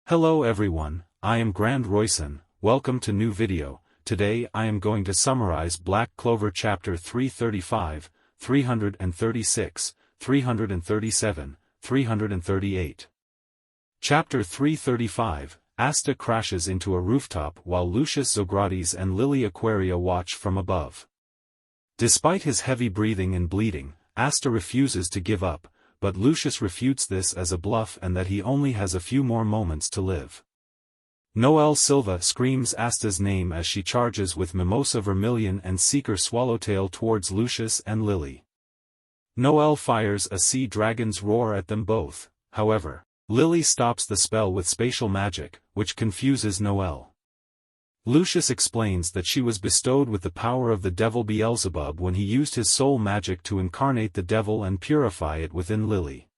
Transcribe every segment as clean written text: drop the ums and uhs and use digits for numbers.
Hello everyone, I am Grand Royson, welcome to new video. Today I am going to summarize Black Clover chapter 335, 336, 337, 338. Chapter 335, Asta crashes into a rooftop while Lucius Zogratis and Lily Aquaria watch from above. Despite his heavy breathing and bleeding, Asta refuses to give up, but Lucius refutes this as a bluff and that he only has a few more moments to live. Noelle Silva screams Asta's name as she charges with Mimosa Vermilion and Seeker Swallowtail towards Lucius and Lily. Noelle fires a sea dragon's roar at them both, however, Lily stops the spell with spatial magic, which confuses Noelle. Lucius explains that she was bestowed with the power of the devil Beelzebub when he used his soul magic to incarnate the devil and purify it within Lily.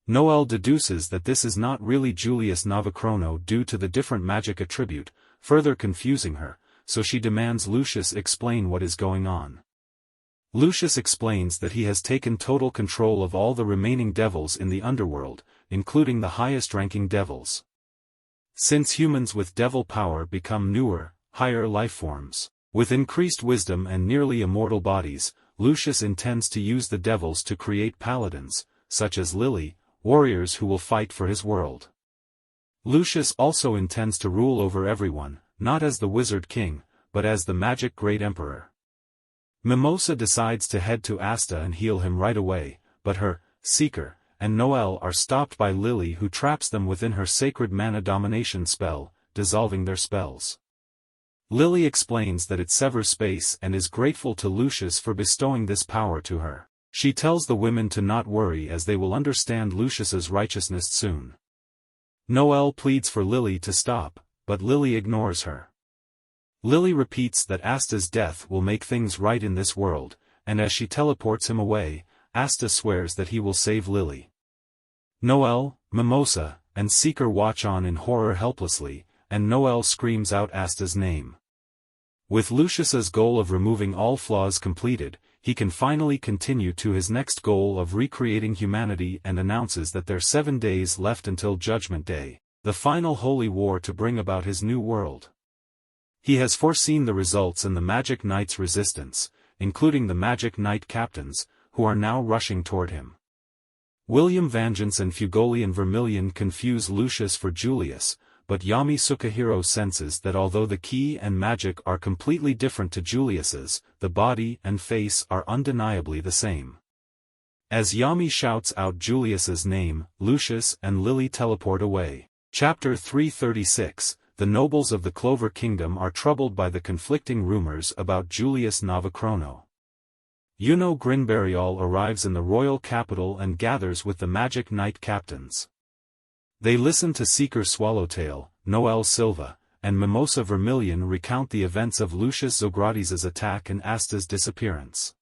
Noelle deduces that this is not really Julius Novachrono due to the different magic attribute, further confusing her, so she demands Lucius explain what is going on. Lucius explains that he has taken total control of all the remaining devils in the underworld, including the highest-ranking devils. Since humans with devil power become newer, higher lifeforms, with increased wisdom and nearly immortal bodies, Lucius intends to use the devils to create paladins, such as Lily, warriors who will fight for his world. Lucius also intends to rule over everyone, not as the Wizard King, but as the Magic Great Emperor. Mimosa decides to head to Asta and heal him right away, but her, Seeker, and Noelle are stopped by Lily who traps them within her sacred mana domination spell, dissolving their spells. Lily explains that it severs space and is grateful to Lucius for bestowing this power to her. She tells the women to not worry as they will understand Lucius's righteousness soon. Noelle pleads for Lily to stop, but Lily ignores her. Lily repeats that Asta's death will make things right in this world, and as she teleports him away, Asta swears that he will save Lily. Noelle, Mimosa, and Seeker watch on in horror helplessly, and Noelle screams out Asta's name. With Lucius's goal of removing all flaws completed, he can finally continue to his next goal of recreating humanity and announces that there are 7 days left until Judgment Day, the final holy war to bring about his new world. He has foreseen the results in the Magic Knight's resistance, including the Magic Knight captains, who are now rushing toward him. William Vengeance and Fugolian Vermilion confuse Lucius for Julius, but Yami Sukahiro senses that although the key and magic are completely different to Julius's, the body and face are undeniably the same. As Yami shouts out Julius's name, Lucius and Lily teleport away. Chapter 336, The nobles of the Clover Kingdom are troubled by the conflicting rumors about Julius Novachrono. Yuno Grinbarial arrives in the royal capital and gathers with the Magic Knight captains. They listen to Seeker Swallowtail, Noelle Silva, and Mimosa Vermilion recount the events of Lucius Zogratis' attack and Asta's disappearance.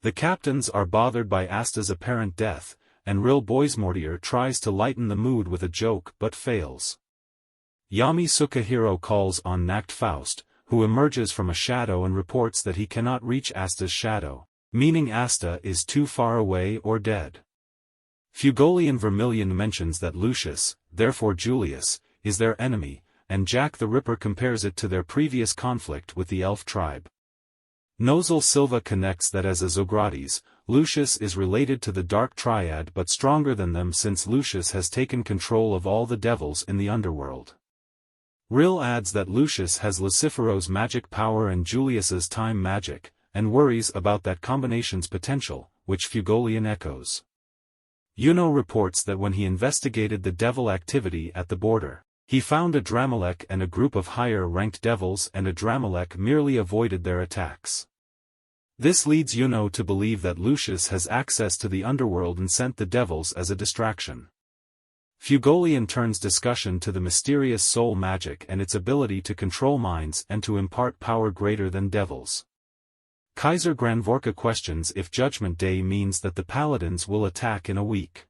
The captains are bothered by Asta's apparent death, and Real Boysmortier tries to lighten the mood with a joke but fails. Yami Sukahiro calls on Nacht Faust, who emerges from a shadow and reports that he cannot reach Asta's shadow, meaning Asta is too far away or dead. Fugolian Vermilion mentions that Lucius, therefore Julius, is their enemy, and Jack the Ripper compares it to their previous conflict with the elf tribe. Nozel Silva connects that as a Zogratis, Lucius is related to the Dark Triad but stronger than them since Lucius has taken control of all the devils in the underworld. Rill adds that Lucius has Lucifero's magic power and Julius's time magic, and worries about that combination's potential, which Fugolian echoes. Yuno reports that when he investigated the devil activity at the border, he found a Dramelech and a group of higher-ranked devils and a Dramelech merely avoided their attacks. This leads Yuno to believe that Lucius has access to the underworld and sent the devils as a distraction. Fugolian turns discussion to the mysterious soul magic and its ability to control minds and to impart power greater than devils. Kaiser Granvorka questions if Judgment Day means that the paladins will attack in a week.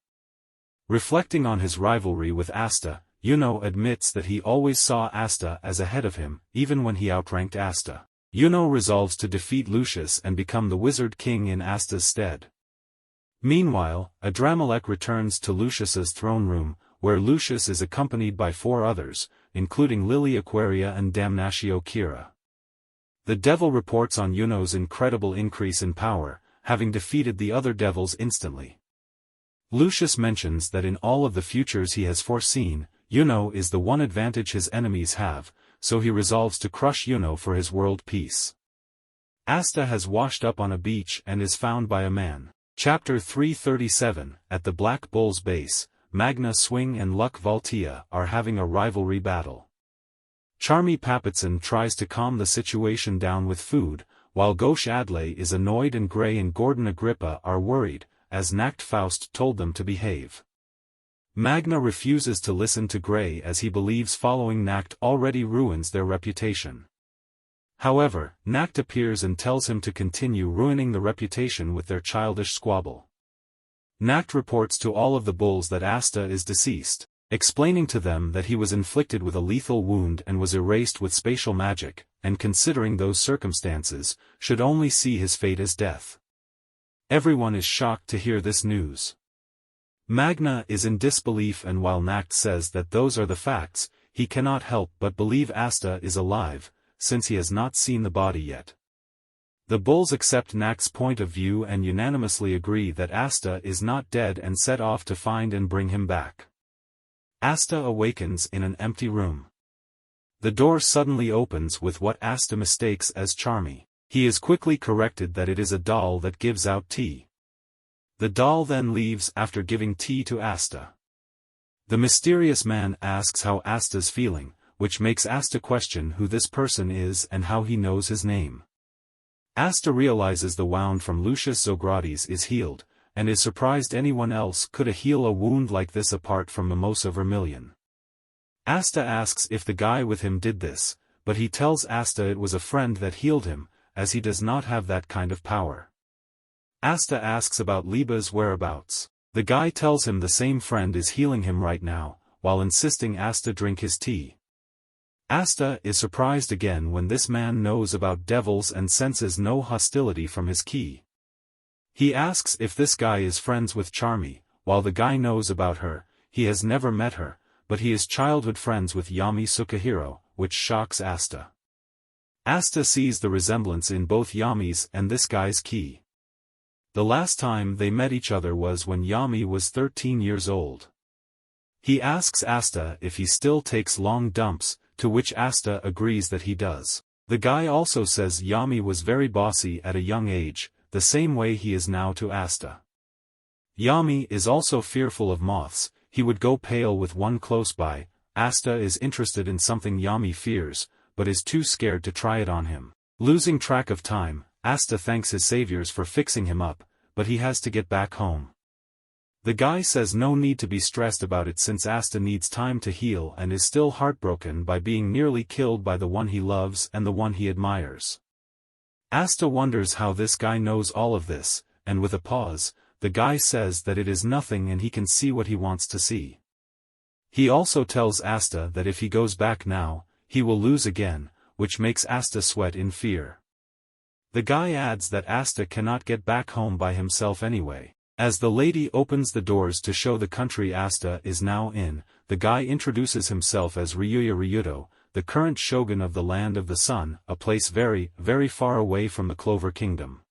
Reflecting on his rivalry with Asta, Yuno admits that he always saw Asta as ahead of him, even when he outranked Asta. Yuno resolves to defeat Lucius and become the Wizard King in Asta's stead. Meanwhile, Adramelech returns to Lucius's throne room, where Lucius is accompanied by 4 others, including Lily Aquaria and Damnatio Kira. The devil reports on Yuno's incredible increase in power, having defeated the other devils instantly. Lucius mentions that in all of the futures he has foreseen, Yuno is the one advantage his enemies have, so he resolves to crush Yuno for his world peace. Asta has washed up on a beach and is found by a man. Chapter 337, at the Black Bull's base, Magna Swing and Luck Valtia are having a rivalry battle. Charmy Papitson tries to calm the situation down with food, while Gauche Adlai is annoyed and Gray and Gordon Agrippa are worried, as Nacht Faust told them to behave. Magna refuses to listen to Gray as he believes following Nacht already ruins their reputation. However, Nacht appears and tells him to continue ruining the reputation with their childish squabble. Nacht reports to all of the bulls that Asta is deceased, explaining to them that he was inflicted with a lethal wound and was erased with spatial magic, and considering those circumstances, should only see his fate as death. Everyone is shocked to hear this news. Magna is in disbelief, and while Nacht says that those are the facts, he cannot help but believe Asta is alive, since he has not seen the body yet. The bulls accept Nacht's point of view and unanimously agree that Asta is not dead and set off to find and bring him back. Asta awakens in an empty room. The door suddenly opens with what Asta mistakes as Charmy. He is quickly corrected that it is a doll that gives out tea. The doll then leaves after giving tea to Asta. The mysterious man asks how Asta's feeling, which makes Asta question who this person is and how he knows his name. Asta realizes the wound from Lucius Zogratis is healed, and is surprised anyone else could heal a wound like this apart from Mimosa Vermilion. Asta asks if the guy with him did this, but he tells Asta it was a friend that healed him, as he does not have that kind of power. Asta asks about Liebe's whereabouts. The guy tells him the same friend is healing him right now, while insisting Asta drink his tea. Asta is surprised again when this man knows about devils and senses no hostility from his ki. He asks if this guy is friends with Charmy. While the guy knows about her, he has never met her, but he is childhood friends with Yami Sukahiro, which shocks Asta. Asta sees the resemblance in both Yami's and this guy's ki. The last time they met each other was when Yami was 13 years old. He asks Asta if he still takes long dumps, to which Asta agrees that he does. The guy also says Yami was very bossy at a young age, the same way he is now to Asta. Yami is also fearful of moths, he would go pale with one close by. Asta is interested in something Yami fears, but is too scared to try it on him. Losing track of time, Asta thanks his saviors for fixing him up, but he has to get back home. The guy says no need to be stressed about it since Asta needs time to heal and is still heartbroken by being nearly killed by the one he loves and the one he admires. Asta wonders how this guy knows all of this, and with a pause, the guy says that it is nothing and he can see what he wants to see. He also tells Asta that if he goes back now, he will lose again, which makes Asta sweat in fear. The guy adds that Asta cannot get back home by himself anyway. As the lady opens the doors to show the country Asta is now in, the guy introduces himself as Ryuya Ryudo, the current shogun of the Land of the Sun, a place very, very far away from the Clover Kingdom.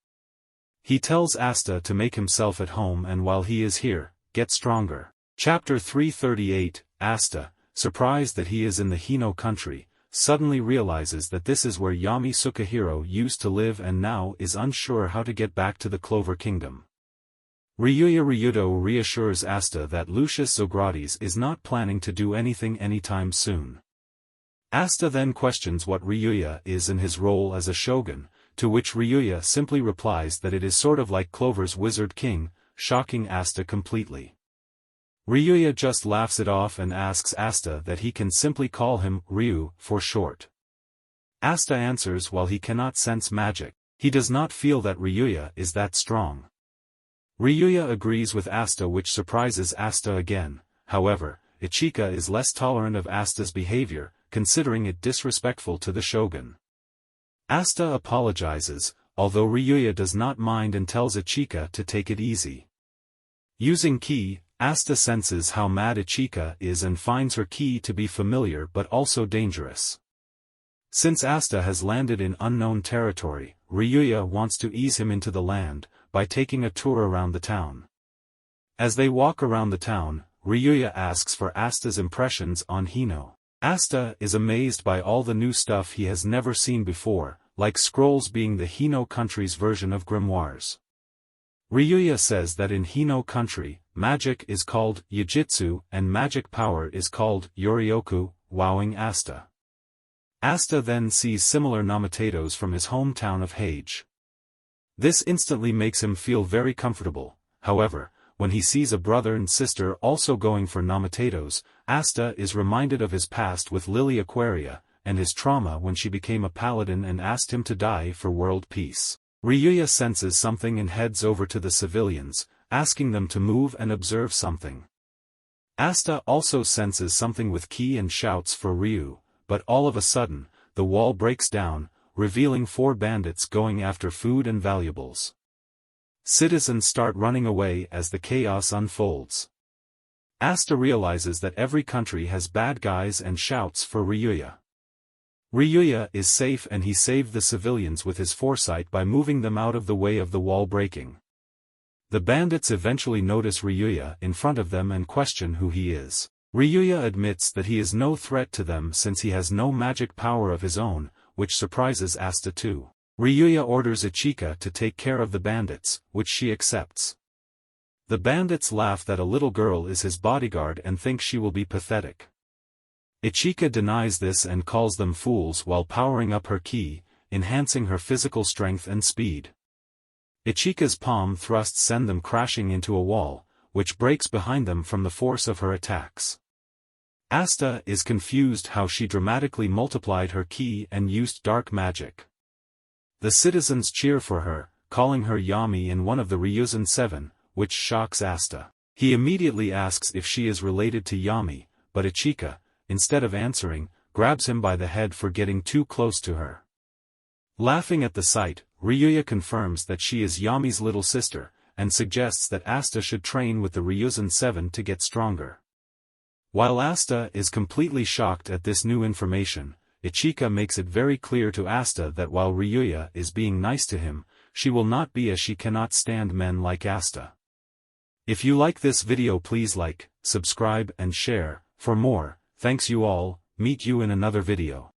He tells Asta to make himself at home and while he is here, get stronger. Chapter 338, Asta, surprised that he is in the Hino country, suddenly realizes that this is where Yami Sukahiro used to live and now is unsure how to get back to the Clover Kingdom. Ryuya Ryudo reassures Asta that Lucius Zogratis is not planning to do anything anytime soon. Asta then questions what Ryuya is in his role as a shogun, to which Ryuya simply replies that it is sort of like Clover's Wizard King, shocking Asta completely. Ryuya just laughs it off and asks Asta that he can simply call him Ryu for short. Asta answers while he cannot sense magic, he does not feel that Ryuya is that strong. Ryuya agrees with Asta, which surprises Asta again. However, Ichika is less tolerant of Asta's behavior, considering it disrespectful to the shogun. Asta apologizes, although Ryuya does not mind and tells Ichika to take it easy. Using ki, Asta senses how mad Ichika is and finds her ki to be familiar but also dangerous. Since Asta has landed in unknown territory, Ryuya wants to ease him into the land, by taking a tour around the town. As they walk around the town, Ryuya asks for Asta's impressions on Hino. Asta is amazed by all the new stuff he has never seen before, like scrolls being the Hino country's version of grimoires. Ryuya says that in Hino country, magic is called Yujitsu and magic power is called Yorioku, wowing Asta. Asta then sees similar nametatos from his hometown of Hage. This instantly makes him feel very comfortable. However, when he sees a brother and sister also going for nametatos, Asta is reminded of his past with Lily Aquaria, and his trauma when she became a paladin and asked him to die for world peace. Ryuya senses something and heads over to the civilians, asking them to move and observe something. Asta also senses something with ki and shouts for Ryu, but all of a sudden, the wall breaks down, revealing 4 bandits going after food and valuables. Citizens start running away as the chaos unfolds. Asta realizes that every country has bad guys and shouts for Ryuya. Ryuya is safe and he saved the civilians with his foresight by moving them out of the way of the wall breaking. The bandits eventually notice Ryuya in front of them and question who he is. Ryuya admits that he is no threat to them since he has no magic power of his own, which surprises Asta too. Ryuya orders Ichika to take care of the bandits, which she accepts. The bandits laugh that a little girl is his bodyguard and think she will be pathetic. Ichika denies this and calls them fools while powering up her ki, enhancing her physical strength and speed. Ichika's palm thrusts send them crashing into a wall, which breaks behind them from the force of her attacks. Asta is confused how she dramatically multiplied her ki and used dark magic. The citizens cheer for her, calling her Yami in one of the Ryuzen 7, which shocks Asta. He immediately asks if she is related to Yami, but Ichika, instead of answering, grabs him by the head for getting too close to her. Laughing at the sight, Ryuya confirms that she is Yami's little sister, and suggests that Asta should train with the Ryuzen 7 to get stronger. While Asta is completely shocked at this new information, Ichika makes it very clear to Asta that while Ryuya is being nice to him, she will not be, as she cannot stand men like Asta. If you like this video, please like, subscribe and share. For more, thanks you all, meet you in another video.